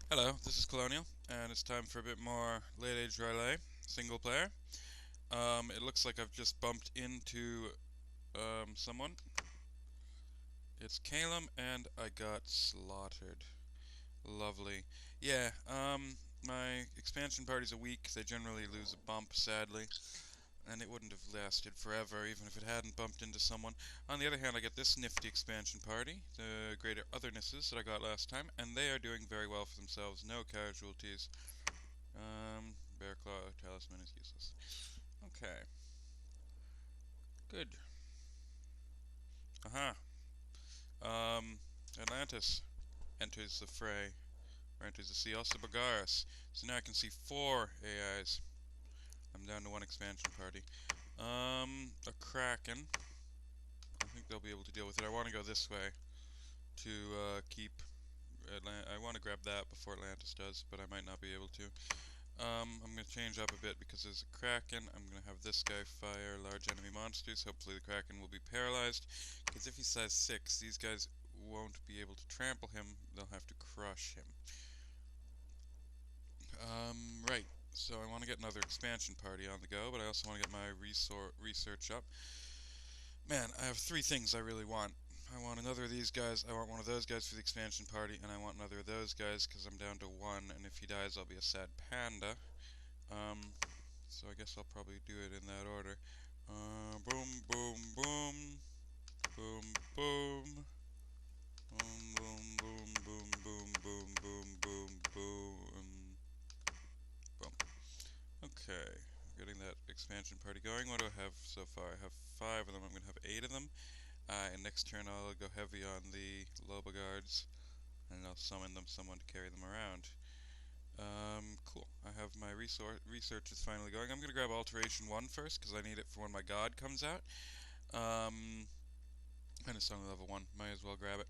Hello, this is Colonial, and it's time for a bit more Late Age Relay, single player. It looks like I've just bumped into someone. It's Calum, and I got slaughtered. Lovely. Yeah, my expansion party's a week. They generally lose a bump, sadly, and it wouldn't have lasted forever even if it hadn't bumped into someone. On the other hand, I get this nifty expansion party, the greater othernesses that I got last time, and they are doing very well for themselves. No casualties. Bear Claw Talisman is useless. Okay, good. Aha. Atlantis enters the fray, or enters the sea. Also Bagaris. So now I can see 4 AIs. I'm down to 1 expansion party. A Kraken. I think they'll be able to deal with it. I want to go this way to keep I want to grab that before Atlantis does, but I might not be able to. I'm going to change up a bit because there's a Kraken. I'm going to have this guy fire large enemy monsters. Hopefully the Kraken will be paralyzed. Because if he's size 6, these guys won't be able to trample him. They'll have to crush him. Right. So I want to get another expansion party on the go, but I also want to get my research up. Man, I have 3 things I really want. I want another of these guys, I want one of those guys for the expansion party, and I want another of those guys because I'm down to 1, and if he dies I'll be a sad panda. Um, so I guess I'll probably do it in that order. Boom, boom, boom, boom, boom, boom, boom, boom, boom, boom, boom, boom, boom, boom, boom. Okay, getting that expansion party going. What do I have so far? I have 5 of them. I'm going to have 8 of them. And next turn I'll go heavy on the Loba guards, and I'll summon someone to carry them around. Cool. I have my research is finally going. I'm going to grab Alteration 1 first, because I need it for when my god comes out. And it's only level 1. Might as well grab it.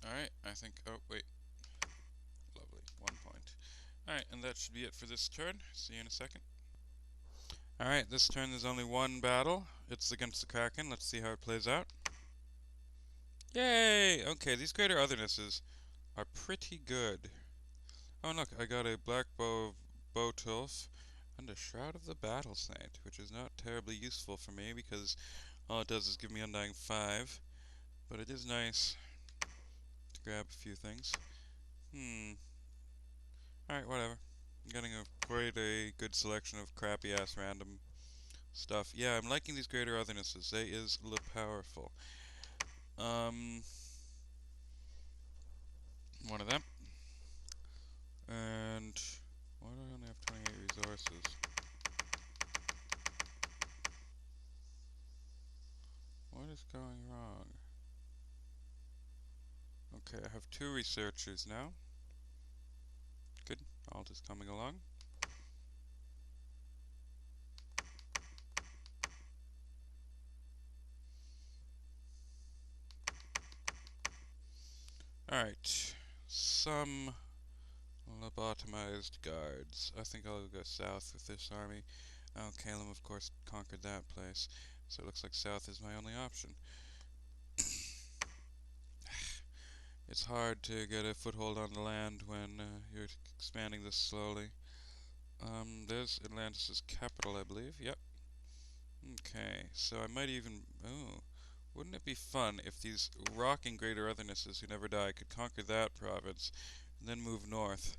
Alright, I think... Oh, wait. Lovely. 1 point. Alright, and that should be it for this turn. See you in a second. Alright, this turn there's only 1 battle. It's against the Kraken. Let's see how it plays out. Yay! Okay, these greater othernesses are pretty good. Oh, look, I got a Black Bow Tilf and a Shroud of the Battle Saint, which is not terribly useful for me because all it does is give me Undying 5. But it is nice to grab a few things. Alright, whatever. I'm getting quite a good selection of crappy ass random stuff. Yeah, I'm liking these greater othernesses. They is le powerful. Um, One of them. And why do I only have 28 resources? What is going wrong? Okay, I have 2 researchers now. Good. All just coming along. Alright. Some lobotomized guards. I think I'll go south with this army. Oh, Calum, of course, conquered that place. So it looks like south is my only option. It's hard to get a foothold on the land when you're expanding this slowly. There's Atlantis' capital, I believe. Yep. Okay, so I might even... Oh, wouldn't it be fun if these rocking greater othernesses who never die could conquer that province and then move north,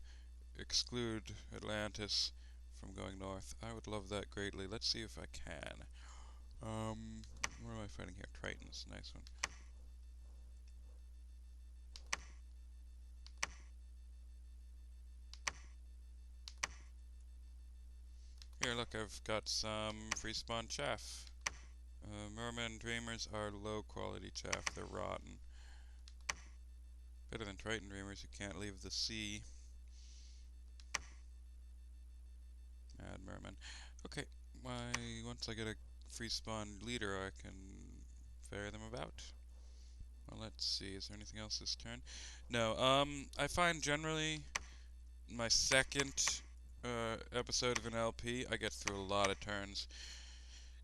exclude Atlantis from going north? I would love that greatly. Let's see if I can. What am I fighting here? Tritons, nice one. Here, look, I've got some free spawn chaff. Merman Dreamers are low quality chaff. They're rotten. Better than Triton Dreamers who can't leave the sea. Mad Merman. Okay, once I get a free spawn leader, I can ferry them about. Well, let's see. Is there anything else this turn? No. I find generally my second episode of an LP, I get through a lot of turns.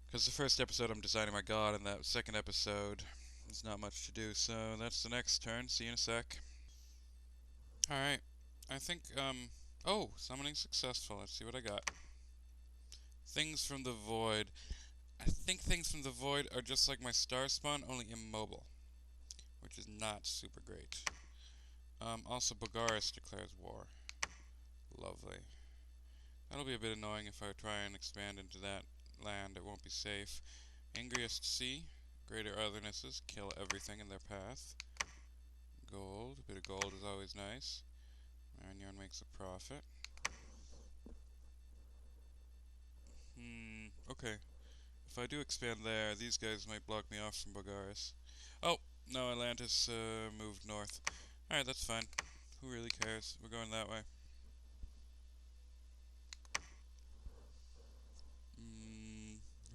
Because the first episode I'm designing my god, and that second episode There's not much to do, so that's the next turn. See you in a sec. Alright, I think, oh, summoning successful. Let's see what I got. Things from the Void. I think things from the Void are just like my Star Spawn, only immobile, which is not super great. Also, Bogaris declares war. Lovely. That'll be a bit annoying if I try and expand into that land. It won't be safe. Angriest Sea. Greater Othernesses. Kill everything in their path. Gold. A bit of gold is always nice. Marignon makes a profit. Okay. If I do expand there, these guys might block me off from Bogaris. Oh, no, Atlantis moved north. Alright, that's fine. Who really cares? We're going that way.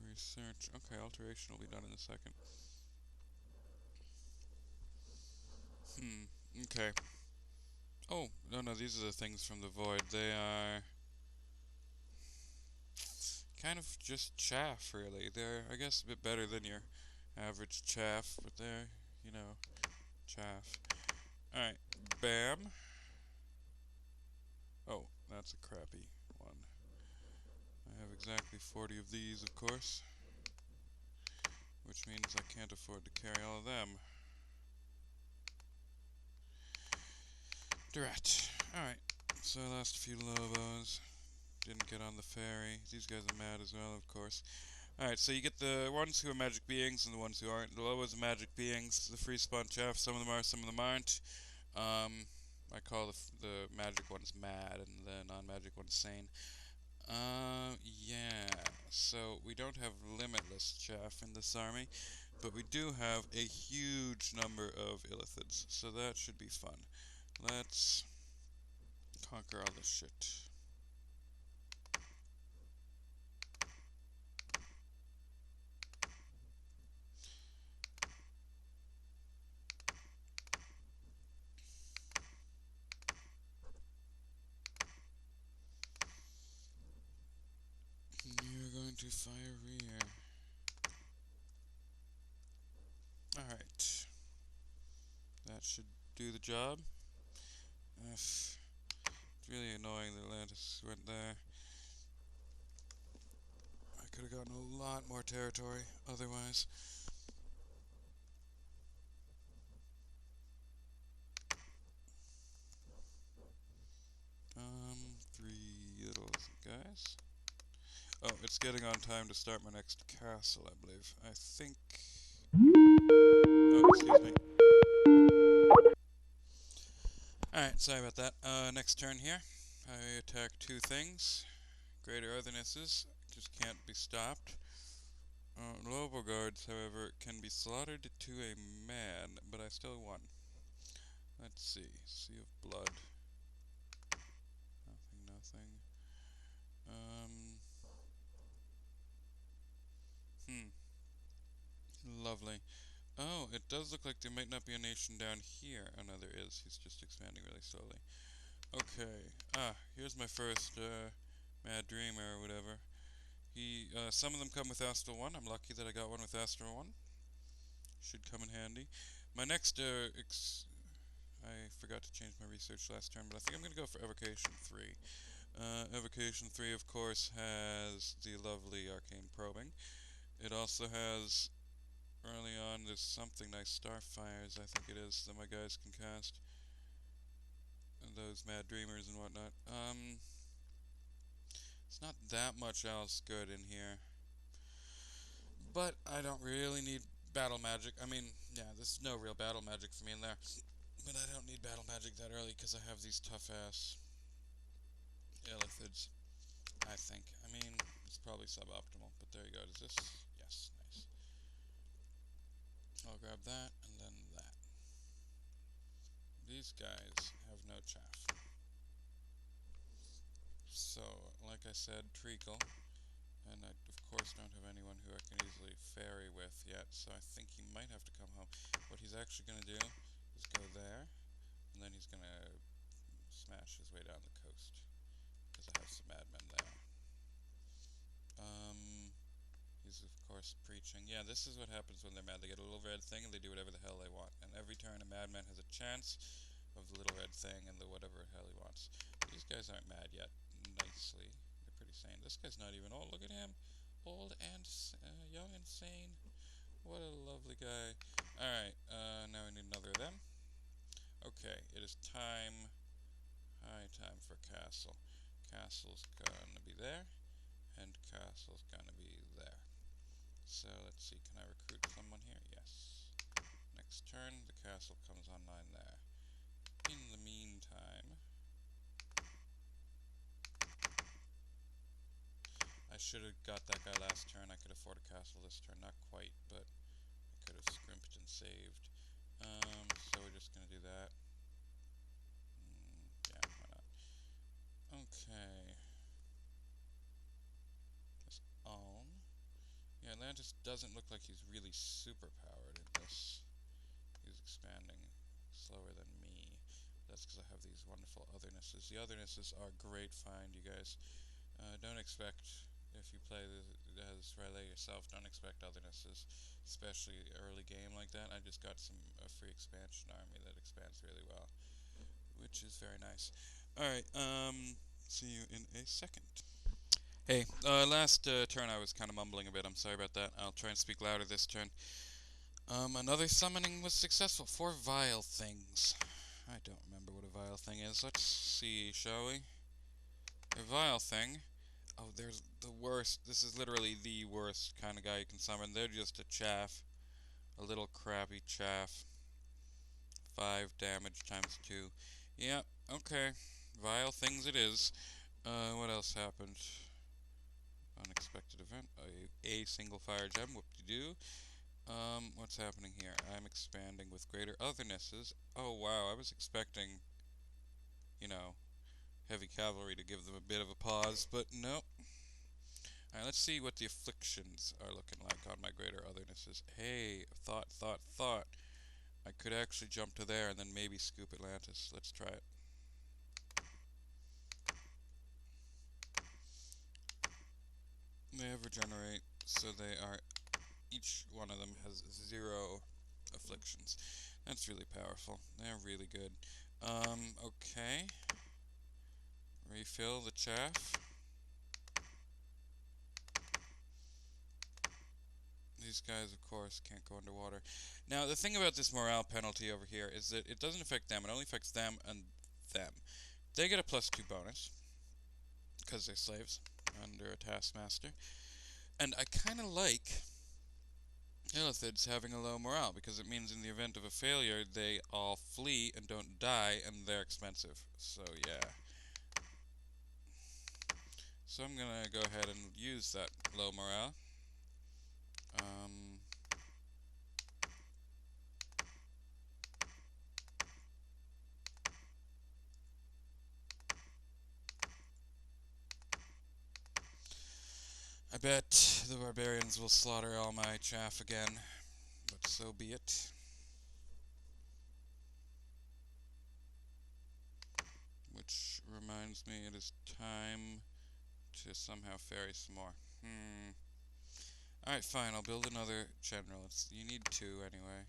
Research. Okay, alteration will be done in a second. Okay. Oh, no, these are the things from the Void. They are kind of just chaff, really. They're, I guess, a bit better than your average chaff, but they're, you know, chaff. Alright, bam. Oh, that's a crappy one. I have exactly 40 of these, of course, which means I can't afford to carry all of them. Drat. Alright, so I lost a few Lobos. Didn't get on the ferry. These guys are mad as well, of course. Alright, so you get the ones who are magic beings and the ones who aren't. The Lobos are magic beings, the free spawn chaff, some of them are, some of them aren't. I call the magic ones mad and the non-magic ones sane. Yeah, so we don't have limitless chaff in this army, but we do have a huge number of illithids, so that should be fun. Let's conquer all this shit. You're going to fire rear. Alright. That should do the job. It's really annoying that Atlantis went there. I could have gotten a lot more territory otherwise. Three little guys. Oh, it's getting on time to start my next castle, I believe. I think... Oh, excuse me. Alright, sorry about that. Next turn here. I attack two things. Greater Othernesses just can't be stopped. Lobo guards, however, can be slaughtered to a man, but I still won. Let's see. Sea of Blood. Nothing. Lovely. Oh, it does look like there might not be a nation down here. Oh, no, there is. He's just expanding really slowly. Okay. Here's my first, Mad Dreamer or whatever. Some of them come with Astral 1. I'm lucky that I got one with Astral 1. Should come in handy. My next, I forgot to change my research last turn, but I think I'm going to go for Evocation 3. Evocation 3, of course, has the lovely Arcane Probing. It also has, early on, there's something nice, Starfires, I think it is, that my guys can cast. And those Mad Dreamers and whatnot. It's not that much else good in here. But I don't really need battle magic. I mean, yeah, there's no real battle magic for me in there. But I don't need battle magic that early because I have these tough-ass illithids, I think. I mean, it's probably suboptimal, but there you go. Does this? Yes, nice. I'll grab that, and then that. These guys have no chaff. So, like I said, treacle. And I, of course, don't have anyone who I can easily ferry with yet, so I think he might have to come home. What he's actually going to do is go there, and then he's going to smash his way down the coast, because I have some madmen there. He's, of course, preaching. Yeah, this is what happens when they're mad. They get a little red thing and they do whatever the hell they want. And every turn, a madman has a chance of the little red thing and the whatever the hell he wants. These guys aren't mad yet. Nicely. They're pretty sane. This guy's not even old. Look at him. Old and young and sane. What a lovely guy. Alright, now we need another of them. Okay, it is time. High time for castle. Castle's gonna be there. And castle's gonna be there. So let's see, can I recruit someone here? Yes. Next turn, the castle comes online there. In the meantime, I should have got that guy last turn. I could afford a castle this turn. Not quite, but I could have scrimped and saved. So we're just gonna do that. Yeah, why not? Okay. This Ulm. Yeah, Atlantis doesn't look like he's really super powered in this. He's expanding slower than me. That's because I have these wonderful othernesses. The othernesses are great find, you guys. Don't expect, if you play as Relay yourself, don't expect othernesses, especially early game like that. I just got a free expansion army that expands really well, which is very nice. Alright, see you in a second. Hey, last turn I was kind of mumbling a bit. I'm sorry about that. I'll try and speak louder this turn. Another summoning was successful. 4 vile things. I don't remember what a vile thing is. Let's see, shall we? A vile thing. Oh, there's the worst. This is literally the worst kind of guy you can summon. They're just a chaff. A little crappy chaff. 5 damage times 2. Yeah, okay. Vile things it is. What else happened? Unexpected event. A single fire gem. Whoop-de-doo. What's happening here? I'm expanding with greater othernesses. Oh, wow. I was expecting, you know, heavy cavalry to give them a bit of a pause, but no. Alright, let's see what the afflictions are looking like on my greater othernesses. Hey, thought. I could actually jump to there and then maybe scoop Atlantis. Let's try it. They regenerate, so they are, each one of them has 0 afflictions. That's really powerful. They're really good. Okay. Refill the chaff. These guys, of course, can't go underwater. Now, the thing about this morale penalty over here is that it doesn't affect them. It only affects them and them. They get a +2 bonus, because they're slaves, under a taskmaster. And I kind of like Illithids having a low morale, because it means in the event of a failure, they all flee and don't die, and they're expensive. So, yeah. So I'm going to go ahead and use that low morale. I bet the barbarians will slaughter all my chaff again, but so be it. Which reminds me, it is time to somehow ferry some more. Alright, fine, I'll build another general. You need 2 anyway.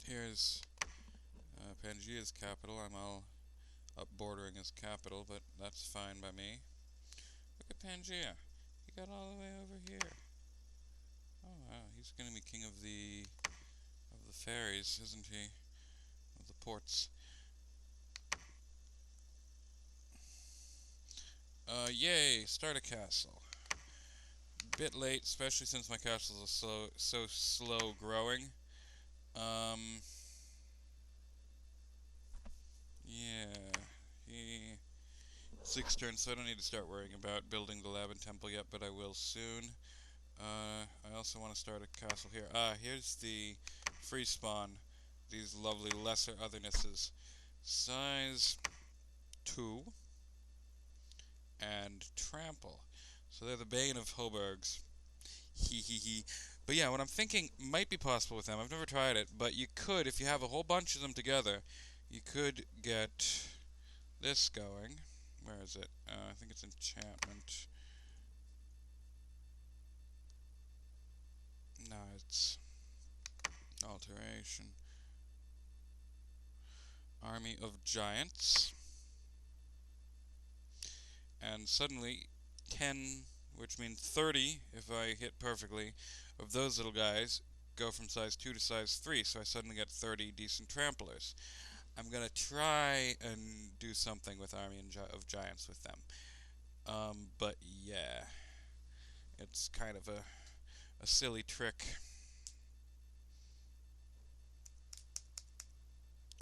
Here's Pangaea's capital. I'm all up bordering his capital, but that's fine by me. Look at Pangaea. He got all the way over here. Oh wow, he's gonna be king of the ferries, isn't he? Of the ports. Yay! Start a castle. Bit late, especially since my castles are so slow growing. Yeah, 6 turns, so I don't need to start worrying about building the lab and temple yet, but I will soon. I also want to start a castle here. Here's the free spawn. These lovely lesser othernesses. Size 2 and trample. So they're the bane of Hoburgs. Hee. But yeah, what I'm thinking might be possible with them. I've never tried it, but you could, if you have a whole bunch of them together, you could get this going. Where is it? I think it's enchantment. No, it's alteration. Army of giants. And suddenly 10, which means 30 if I hit perfectly, of those little guys go from size 2 to size 3, so I suddenly get 30 decent tramplers. I'm going to try and do something with Army of Giants with them. But yeah, it's kind of a silly trick.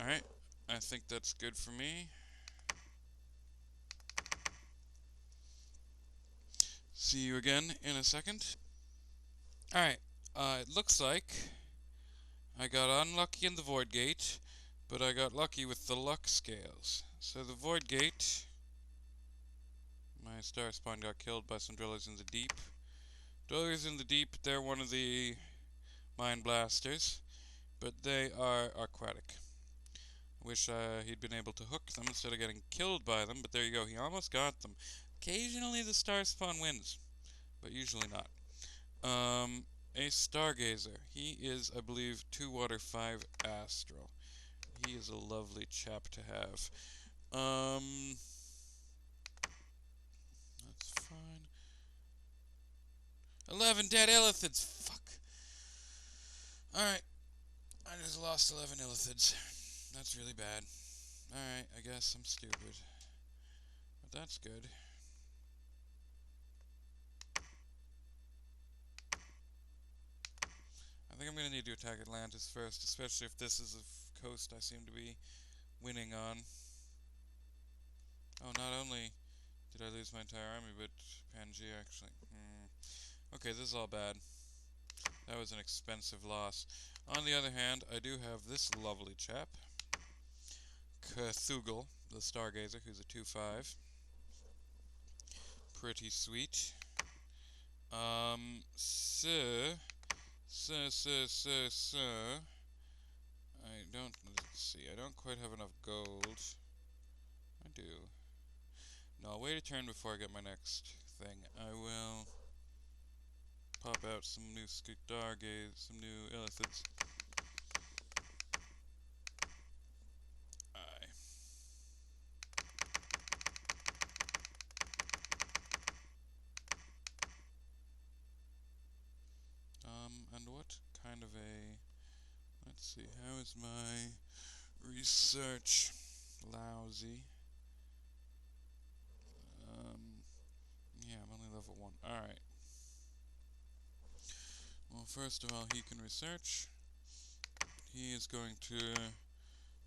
Alright, I think that's good for me. See you again in a second. Alright, it looks like I got unlucky in the Void Gate, but I got lucky with the luck scales. So the Void Gate, my star spawn got killed by some dwellers in the deep. Dwellers in the deep, they're one of the mine blasters, but they are aquatic. Wish he'd been able to hook them instead of getting killed by them, but there you go, he almost got them. Occasionally the star spawn wins, but usually not. A stargazer. He is, I believe, 2 water 5 astral. He is a lovely chap to have. That's fine. 11 dead illithids. Fuck. Alright. I just lost 11 illithids. That's really bad. Alright, I guess I'm stupid. But that's good. I think I'm going to need to attack Atlantis first, especially if this is a coast I seem to be winning on. Oh, not only did I lose my entire army, but Pangaea actually. Okay, this is all bad. That was an expensive loss. On the other hand, I do have this lovely chap, Cthulhu, the Stargazer, who's a 2/5. Pretty sweet. Sir. Let's see, I don't quite have enough gold. I do. No, I'll wait a turn before I get my next thing. I will pop out some new Stargaze, some new illithids. Aye. And what kind of a... Let's see, how is my research? Lousy. Yeah, I'm only level 1. Alright. Well, first of all, he can research. He is going to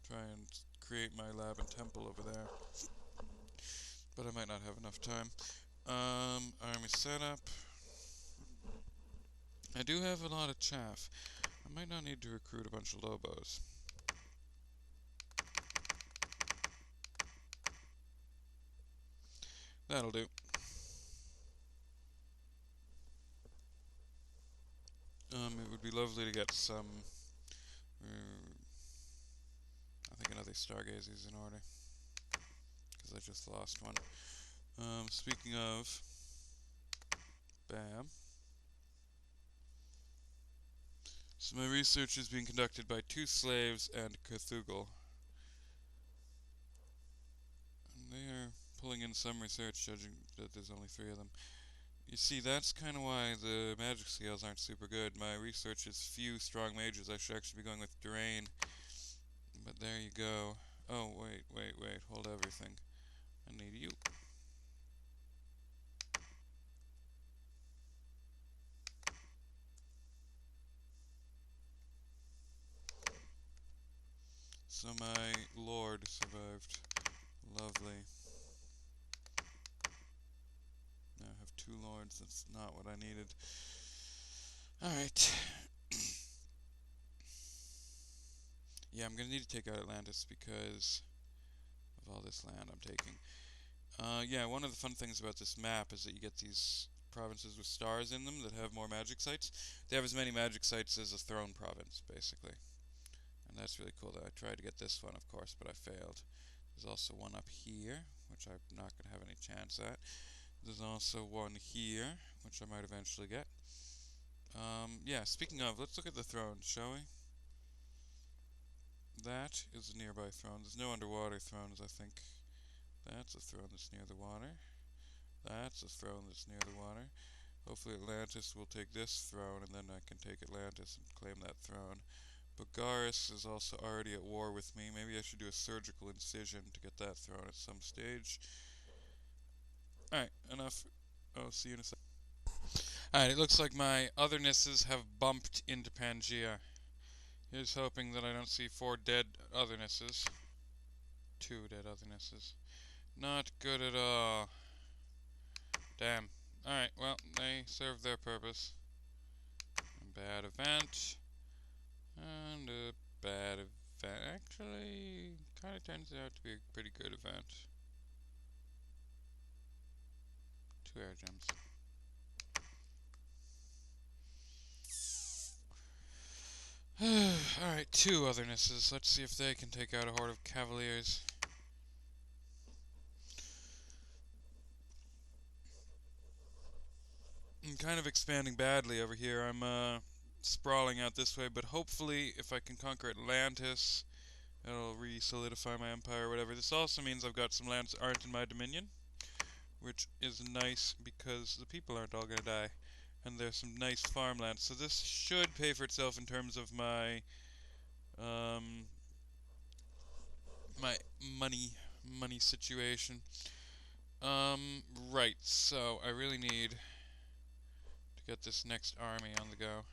try and create my lab and temple over there. But I might not have enough time. Army setup. I do have a lot of chaff. I might not need to recruit a bunch of Lobos. That'll do. It would be lovely to get some... I think another Stargaze is in order. Because I just lost one. Speaking of... Bam. So my research is being conducted by 2 slaves and Cthulhu. And they are pulling in some research, judging that there's only 3 of them. You see, that's kind of why the magic scales aren't super good. My research is few strong mages. I should actually be going with Drain. But there you go. Oh, wait. Hold everything. I need you. So my lord survived. Lovely. Now I have 2 lords. That's not what I needed. Alright. Yeah, I'm gonna need to take out Atlantis because of all this land I'm taking. Yeah, one of the fun things about this map is that you get these provinces with stars in them that have more magic sites. They have as many magic sites as a throne province, basically. And that's really cool. I tried to get this one, of course, but I failed. There's also one up here, which I'm not going to have any chance at. There's also one here, which I might eventually get. Yeah, speaking of, let's look at the thrones, shall we? That is a nearby throne. There's no underwater thrones, I think. That's a throne that's near the water. That's a throne that's near the water. Hopefully Atlantis will take this throne, and then I can take Atlantis and claim that throne. But Garrus is also already at war with me. Maybe I should do a surgical incision to get that throne at some stage. Alright, enough. Oh, see you in a sec. Alright, it looks like my othernesses have bumped into Pangea. Here's hoping that I don't see 4 dead othernesses. 2 dead othernesses. Not good at all. Damn. Alright, well, they served their purpose. A bad event. And a bad event. Actually, kind of turns out to be a pretty good event. 2 air gems. Alright, 2 othernesses. Let's see if they can take out a horde of cavaliers. I'm kind of expanding badly over here. I'm sprawling out this way, but hopefully if I can conquer Atlantis, it'll re-solidify my empire or whatever. This also means I've got some lands that aren't in my dominion, which is nice because the people aren't all gonna die. And there's some nice farmland. So this should pay for itself in terms of my my money situation. Right, so I really need to get this next army on the go.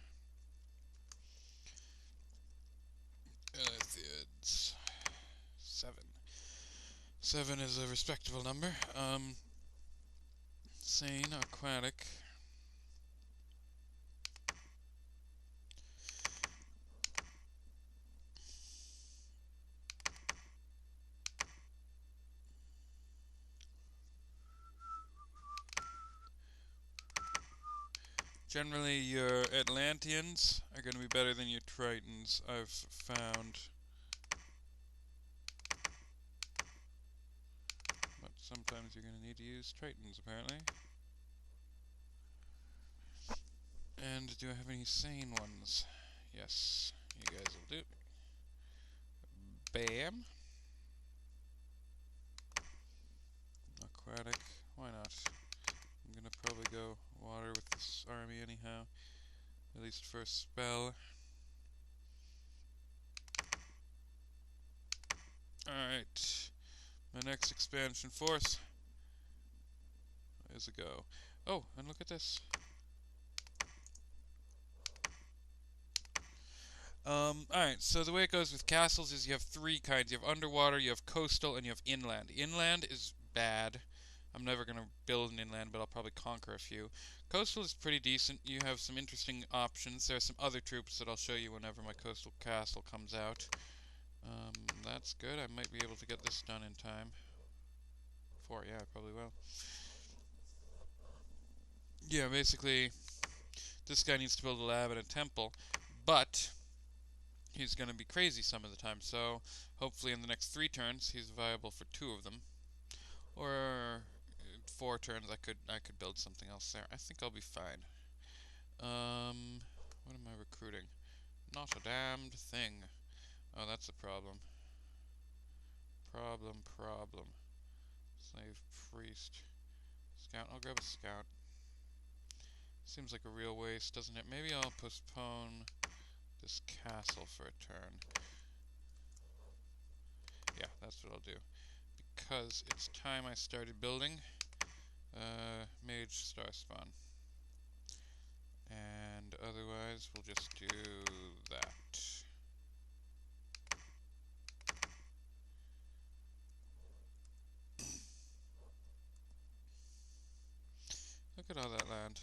It's 7. 7 is a respectable number. Sane, aquatic. Generally, your Atlanteans are going to be better than your Tritons, I've found. But sometimes you're going to need to use Tritons, apparently. And do I have any sane ones? Yes, you guys will do. Bam. Aquatic, why not? I'm gonna probably go water with this army anyhow, at least for a spell. Alright, my next expansion force is a go. Oh, and look at this. Alright, so the way it goes with castles is you have 3 kinds. You have underwater, you have coastal, and you have inland. Inland is bad. I'm never going to build an inland, but I'll probably conquer a few. Coastal is pretty decent. You have some interesting options. There are some other troops that I'll show you whenever my coastal castle comes out. That's good. I might be able to get this done in time. 4, yeah, I probably will. Yeah, basically, this guy needs to build a lab and a temple, but he's going to be crazy some of the time, so hopefully in the next 3 turns he's viable for 2 of them. Or 4 turns I could build something else there. I think I'll be fine. What am I recruiting? Not a damned thing. Oh, that's a problem. Problem. Slave priest. Scout. I'll grab a scout. Seems like a real waste, doesn't it? Maybe I'll postpone this castle for a turn. Yeah, that's what I'll do. Because it's time I started building Mage Star Spawn. And otherwise, we'll just do that. Look at all that land.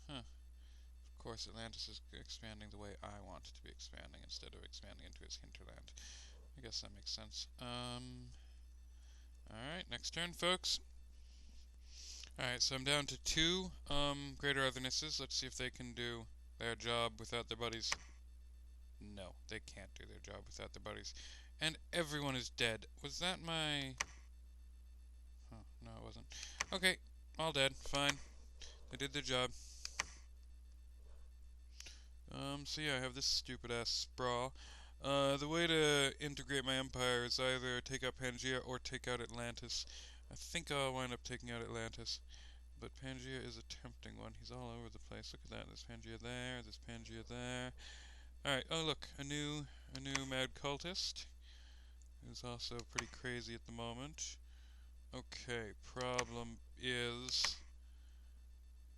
Huh. Of course, Atlantis is expanding the way I want it to be expanding instead of expanding into its hinterland. I guess that makes sense. Alright, next turn, folks. Alright, so I'm down to 2 greater othernesses. Let's see if they can do their job without their buddies. No, they can't do their job without their buddies. And everyone is dead. Was that my... No, it wasn't. Okay, all dead. Fine. They did their job. So yeah, I have this stupid ass sprawl. The way to integrate my empire is either take out Pangaea or take out Atlantis. I think I'll wind up taking out Atlantis. But Pangaea is a tempting one. He's all over the place. Look at that. There's Pangaea there. There's Pangaea there. Alright, oh look, a new mad cultist. Who's also pretty crazy at the moment. Okay, problem is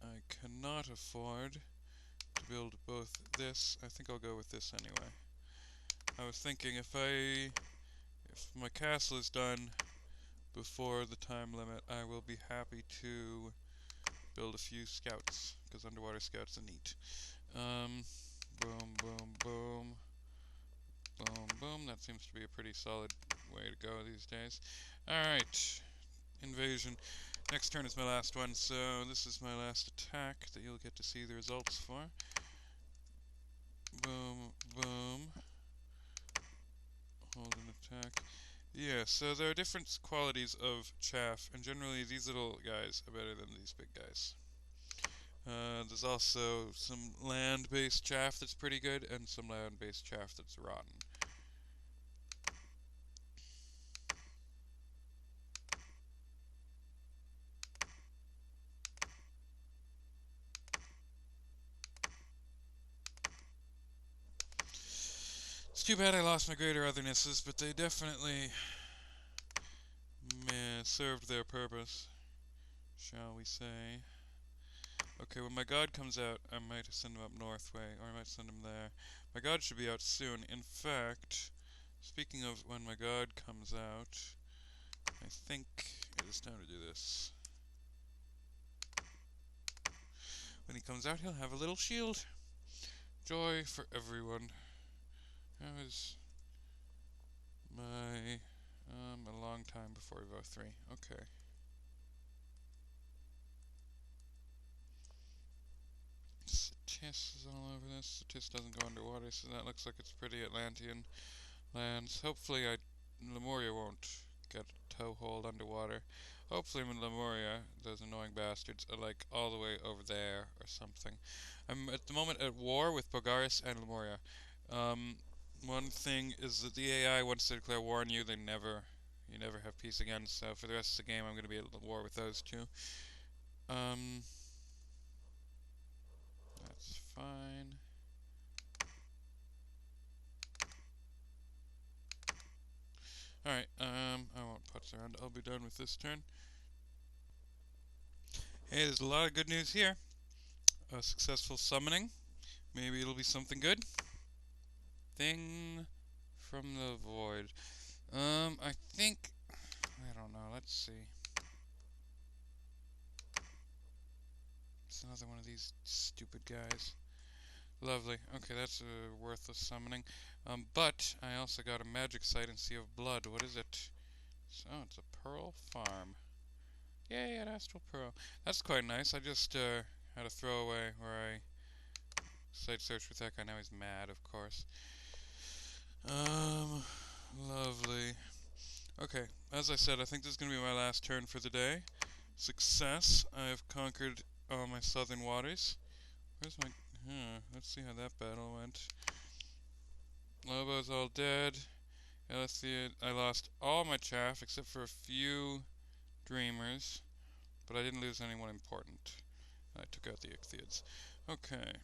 I cannot afford to build both this. I think I'll go with this anyway. I was thinking if my castle is done before the time limit, I will be happy to build a few scouts, because underwater scouts are neat. Boom, boom, boom. Boom, boom. That seems to be a pretty solid way to go these days. Alright. Invasion. Next turn is my last one, so this is my last attack that you'll get to see the results for. Boom, boom. Hold an attack. Yeah, so there are different qualities of chaff, and generally these little guys are better than these big guys. There's also some land-based chaff that's pretty good, and some land-based chaff that's rotten. It's too bad I lost my greater othernesses, but they definitely served their purpose, shall we say. Okay, when my god comes out, I might send him up Northway, or I might send him there. My god should be out soon. In fact, speaking of when my god comes out, I think it is time to do this. When he comes out, he'll have a little shield. Joy for everyone. How is my... a long time before Evo 3. Okay. Satis is all over this. Satis doesn't go underwater, so that looks like it's pretty Atlantean lands. Hopefully Lemuria won't get a toehold underwater. Hopefully Lemuria, those annoying bastards, are like all the way over there or something. I'm at the moment at war with Bogaris and Lemuria. One thing is that the AI, once they declare war on you, you never have peace again, so for the rest of the game I'm going to be at war with those two. That's fine. Alright, I won't putz around. I'll be done with this turn. Hey, there's a lot of good news here. A successful summoning. Maybe it'll be something good. Thing from the void. I think... I don't know, let's see. It's another one of these stupid guys. Lovely. Okay, that's a worthless summoning. But I also got a magic site in Sea of Blood. What is it? So, it's a pearl farm. Yay, an astral pearl. That's quite nice. I just had a throwaway where I site searched with that guy. Now he's mad, of course. Lovely. Okay, as I said, I think this is going to be my last turn for the day. Success. I've conquered all my southern waters. Where's my... let's see how that battle went. Lobo's all dead. Elithid, I lost all my chaff except for a few dreamers, but I didn't lose anyone important. I took out the ichthyids. Okay.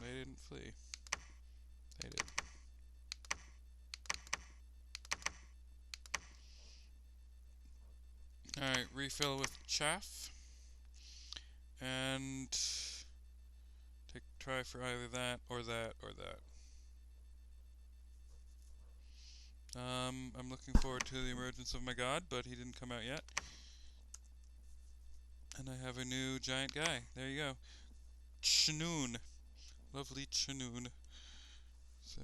They didn't flee. They did. Alright, refill with chaff. And try for either that or that or that. I'm looking forward to the emergence of my god, but he didn't come out yet. And I have a new giant guy. There you go. Chnoon. Lovely Chnoon. So,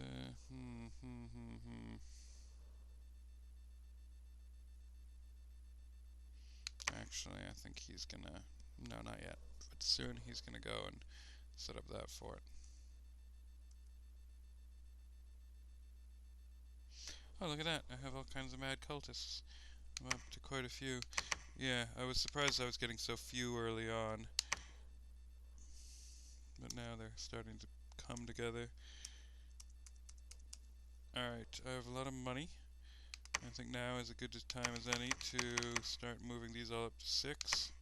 Actually, I think he's gonna... No, not yet. But soon he's gonna go and set up that fort. Oh, look at that. I have all kinds of mad cultists. I'm up to quite a few. Yeah, I was surprised I was getting so few early on. But now they're starting to come together. Alright, I have a lot of money. I think now is as good a time as any to start moving these all up to 6.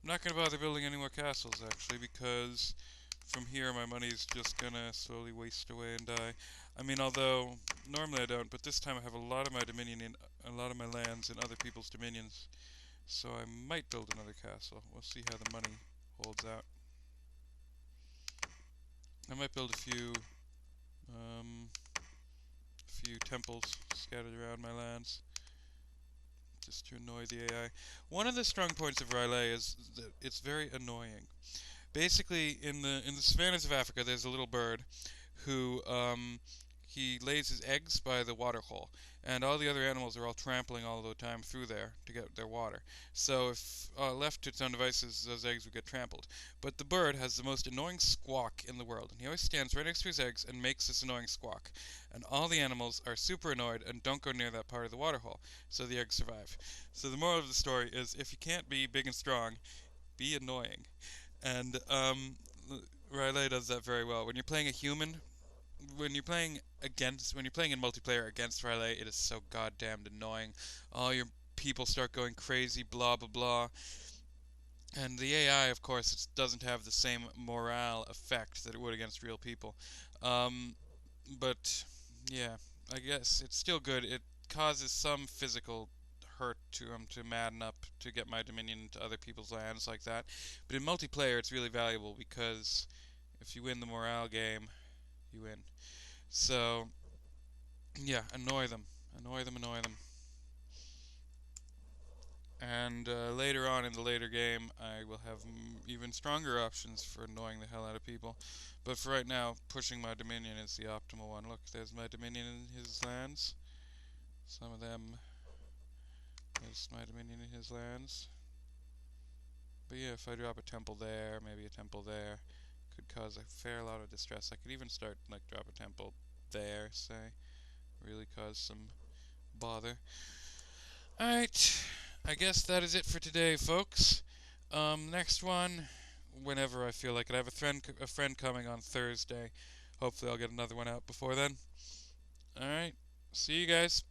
I'm not going to bother building any more castles, actually, because from here my money is just going to slowly waste away and die. I mean, although normally I don't, but this time I have a lot of my dominion in a lot of my lands in other people's dominions, so I might build another castle. We'll see how the money holds out. I might build um, a few temples scattered around my lands, just to annoy the AI. One of the strong points of R'lyeh is that it's very annoying. Basically, in the savannas of Africa, there's a little bird who he lays his eggs by the water hole, and all the other animals are all trampling all the time through there to get their water. So if left to its own devices, those eggs would get trampled. But the bird has the most annoying squawk in the world, and he always stands right next to his eggs and makes this annoying squawk. And all the animals are super annoyed and don't go near that part of the water hole, so the eggs survive. So the moral of the story is, if you can't be big and strong, be annoying. And R'lyeh does that very well. When you're playing a human, when you're playing in multiplayer against R'lyeh, it is so goddamned annoying. All your people start going crazy, blah blah blah. And the AI, of course, it doesn't have the same morale effect that it would against real people. Um, but yeah, I guess it's still good. It causes some physical hurt to them to madden up to get my dominion into other people's lands like that. But in multiplayer, it's really valuable because if you win the morale game, you win. So yeah, annoy them, annoy them, annoy them. And later on in the later game, I will have even stronger options for annoying the hell out of people. But for right now, pushing my dominion is the optimal one. Look, there's my dominion in his lands. Some of them. There's my dominion in his lands. But yeah, if I drop a temple there, maybe a temple there, could cause a fair lot of distress. I could even start, like, drop a temple there, say. Really cause some bother. Alright, I guess that is it for today, folks. Next one, whenever I feel like it. I have a friend coming on Thursday. Hopefully I'll get another one out before then. Alright, see you guys.